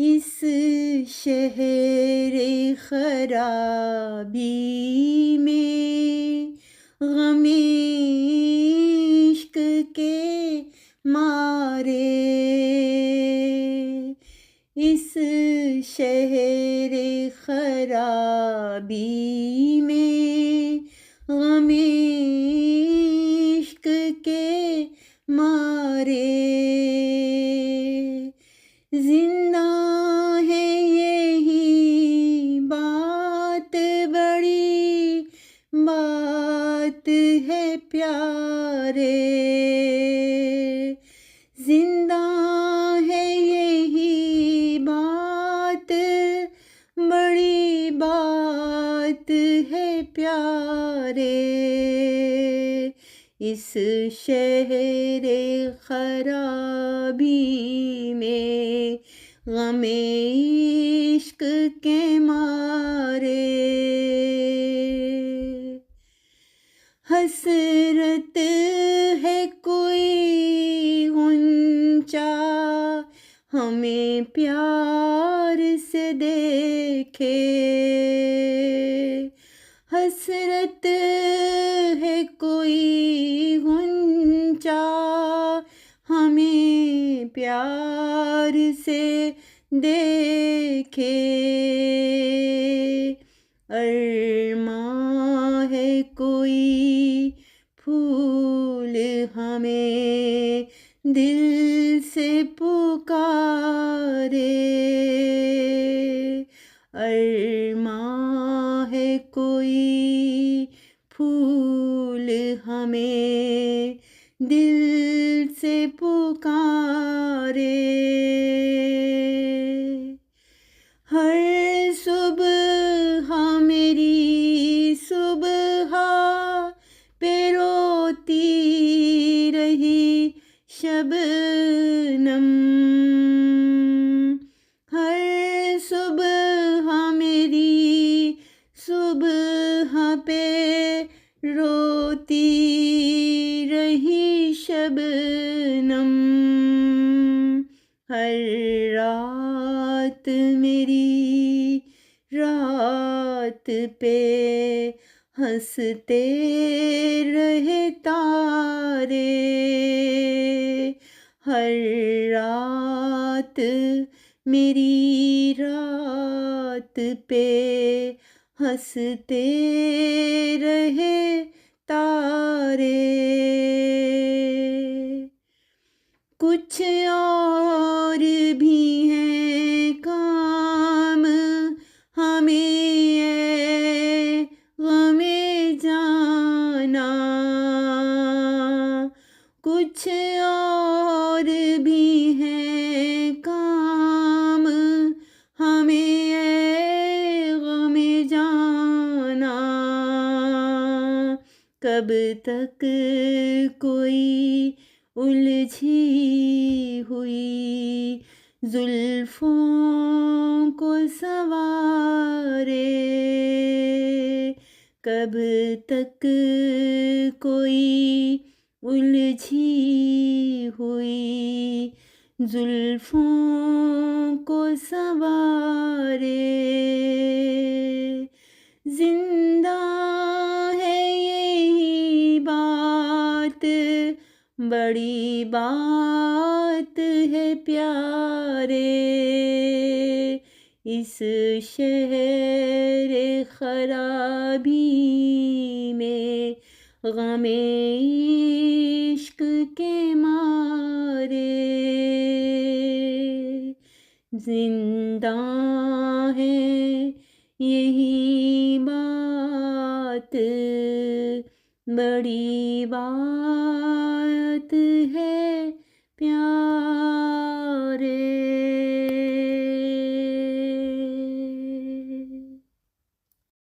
इस शहरे खराबी में गमे इश्क के मारे, इस शहरे खराबी में गमे इश्क के मारे जिंदा है यही बात, बड़ी बात है प्यारे। जिंदा है यही बात, बड़ी बात है प्यारे। इस शहरे खराबी में गमे इश्क के मारे हसरत है कोई गुंचा हमें प्यार से देखे। हसरत है कोई गुंचा हमें प्यार से देखे। अरमां है कोई फूल हमें दिल से पुकारे। अरमां है कोई फूल हमें दिल से पुकारे। हर सुबह मेरी सुबह पे रोती रही शबनम। हर सुबह मेरी सुबह पे रोती रही शबनम। हर रात मेरी रात पे हंसते रहे तारे। हर रात मेरी रात पे हंसते रहे तारे। कुछ और भी हैं काम हमें है गमे जाना। कुछ और भी हैं काम हमें है गमे जाना। कब तक कोई उलझी हुई जुल्फों को संवारे। कब तक कोई उलझी हुई जुल्फों को संवारे। जिंदा है यही बात, बड़ी बात है प्यारे। इस शहर खराबी में गमे इश्क के मारे जिंदा है यही बात, बड़ी बात है प्यारे।